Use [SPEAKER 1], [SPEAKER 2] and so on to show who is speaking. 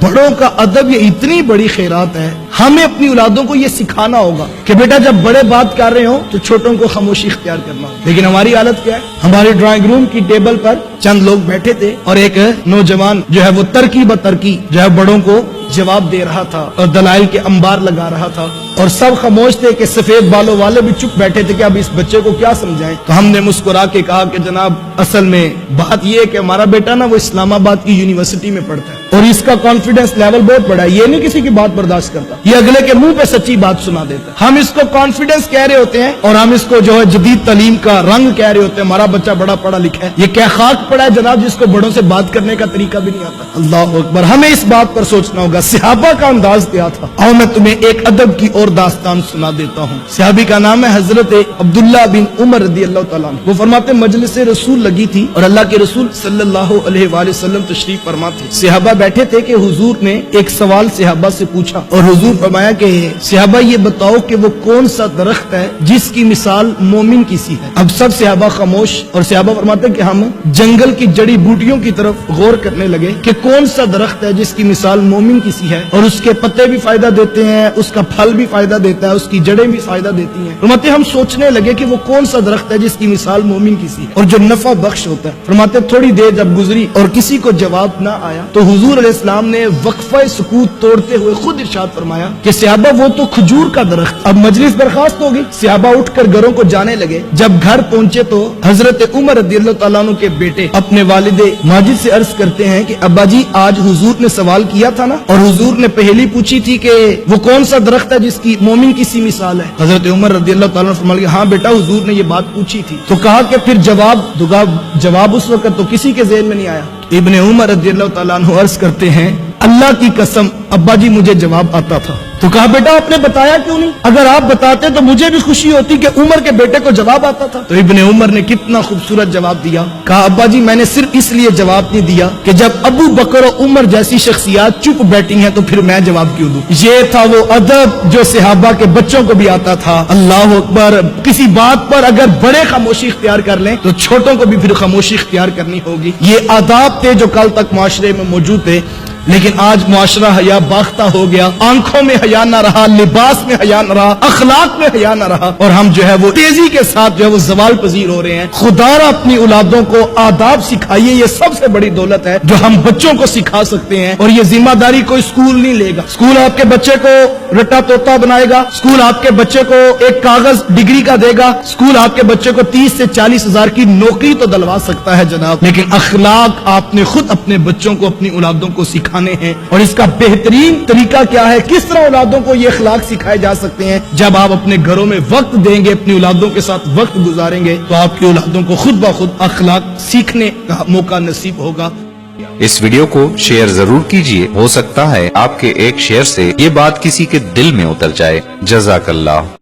[SPEAKER 1] بڑوں کا ادب یہ اتنی بڑی خیرات ہے، ہمیں اپنی اولادوں کو یہ سکھانا ہوگا کہ بیٹا جب بڑے بات کر رہے ہوں تو چھوٹوں کو خاموشی اختیار کرنا ہو۔ لیکن ہماری حالت کیا ہے؟ ہمارے ڈرائنگ روم کی ٹیبل پر چند لوگ بیٹھے تھے اور ایک نوجوان جو ہے وہ ترکی بترکی جو ہے بڑوں کو جواب دے رہا تھا اور دلائل کے انبار لگا رہا تھا، اور سب خاموش تھے کہ سفید بالوں والے بھی چپ بیٹھے تھے کہ اب اس بچے کو کیا سمجھائیں۔ تو ہم نے مسکرا کے کہا کہ جناب اصل میں بات یہ ہے کہ ہمارا بیٹا نا وہ اسلام آباد کی یونیورسٹی میں پڑھتا ہے اور اس کا کانفیڈنس لیول بہت بڑا ہے، یہ نہیں کسی کی بات برداشت کرتا، یہ اگلے کے منہ پہ سچی بات سنا دیتا ہے۔ ہم اس کو کانفیڈنس کہہ رہے ہوتے ہیں اور ہم اس کو جو ہے جدید تعلیم کا رنگ کہہ رہے ہوتے ہیں، ہمارا بچہ بڑا پڑھا لکھا ہے۔ یہ کیا خاک پڑا ہے جناب جس کو بڑوں سے بات کرنے کا طریقہ بھی نہیں آتا؟ اللہ اکبر، ہمیں اس بات پر سوچنا ہوگا صحابہ کا انداز کیا تھا۔ اور میں تمہیں ایک ادب کی اور داستان سنا دیتا ہوں۔ صحابی کا نام ہے حضرت عبداللہ بن عمر رضی اللہ تعالیٰ عنہ۔ وہ فرماتے مجلس رسول لگی تھی اور اللہ کے رسول صلی اللہ علیہ وآلہ وسلم تشریف فرما تھے۔ صحابہ بیٹھے تھے کہ حضور نے ایک سوال صحابہ سے پوچھا اور حضور فرمایا کہ صحابہ یہ بتاؤ کہ وہ کون سا درخت ہے جس کی مثال مومن کی سی ہے؟ اب سب صحابہ خاموش، اور صحابہ فرماتے کہ ہم جنگل کی جڑی بوٹیوں کی طرف غور کرنے لگے کہ کون سا درخت ہے جس کی مثال مومن کی سی ہے، اور اس کے پتے بھی فائدہ دیتے ہیں، اس کا پھل بھی فائدہ دیتا ہے، اس کی جڑیں بھی فائدہ دیتی ہیں۔ فرماتے ہم سوچنے لگے کہ وہ کون سا درخت ہے جس کی مثال مومن کی سی ہے اور جو نفع بخش ہوتا ہے۔ فرماتے تھوڑی دیر جب گزری اور کسی کو جواب نہ آیا تو حضور علیہ السلام نے وقفہ سکوت توڑتے ہوئے خود ارشاد فرمایا کہ صحابہ وہ تو کھجور کا درخت۔ اب مجلس برخاست ہوگی، صحابہ اٹھ کر گھروں کو جانے لگے۔ جب گھر پہنچے تو حضرت عمر رضی اللہ تعالیٰ عنہ کے بیٹے اپنے والد ماجد سے عرض کرتے ہیں کہ ابا جی آج حضور نے سوال کیا تھا نا، اور حضور نے پہلی پوچھی تھی کہ وہ کون سا درخت ہے جس کی مومن کی سی مثال ہے؟ حضرت عمر رضی اللہ تعالیٰ عنہ فرمایا ہاں بیٹا حضور نے یہ بات پوچھی تھی۔ تو کہا کہ پھر جواب اس وقت تو کسی کے ذہن میں نہیں آیا۔ ابن عمر رضی اللہ تعالیٰ عنہ عرض کرتے ہیں اللہ کی قسم ابا جی مجھے جواب آتا تھا۔ تو کہا بیٹا آپ نے بتایا کیوں نہیں؟ اگر آپ بتاتے تو مجھے بھی خوشی ہوتی کہ عمر کے بیٹے کو جواب آتا تھا۔ تو ابن عمر نے کتنا خوبصورت جواب دیا، کہا ابا جی میں نے صرف اس لیے جواب نہیں دیا کہ جب ابو بکر و عمر جیسی شخصیات چپ بیٹھی ہیں تو پھر میں جواب کیوں دوں؟ یہ تھا وہ ادب جو صحابہ کے بچوں کو بھی آتا تھا۔ اللہ اکبر، کسی بات پر اگر بڑے خاموشی اختیار کر لیں تو چھوٹوں کو بھی پھر خاموشی اختیار کرنی ہوگی۔ یہ آداب تھے جو کل تک معاشرے میں موجود تھے، لیکن آج معاشرہ حیا باختہ ہو گیا، آنکھوں میں حیا نہ رہا، لباس میں حیا نہ رہا، اخلاق میں حیا نہ رہا، اور ہم جو ہے وہ تیزی کے ساتھ جو ہے وہ زوال پذیر ہو رہے ہیں۔ خدا را اپنی اولادوں کو آداب سکھائیے، یہ سب سے بڑی دولت ہے جو ہم بچوں کو سکھا سکتے ہیں، اور یہ ذمہ داری کوئی اسکول نہیں لے گا۔ اسکول آپ کے بچے کو رٹا طوطا بنائے گا، اسکول آپ کے بچے کو ایک کاغذ ڈگری کا دے گا، اسکول آپ کے بچے کو 30 سے 40 ہزار کی نوکری تو دلوا سکتا ہے جناب، لیکن اخلاق آپ نے خود اپنے بچوں کو اپنی اولادوں کو سکھانے ہیں۔ اور اس کا بہترین طریقہ کیا ہے؟ کس طرح اولادوں کو یہ اخلاق سکھائے جا سکتے ہیں؟ جب آپ اپنے گھروں میں وقت دیں گے، اپنی اولادوں کے ساتھ وقت گزاریں گے تو آپ کی اولادوں کو خود بخود اخلاق سیکھنے کا موقع نصیب ہوگا۔
[SPEAKER 2] اس ویڈیو کو شیئر ضرور کیجئے، ہو سکتا ہے آپ کے ایک شیئر سے یہ بات کسی کے دل میں اتر جائے۔ جزاک اللہ۔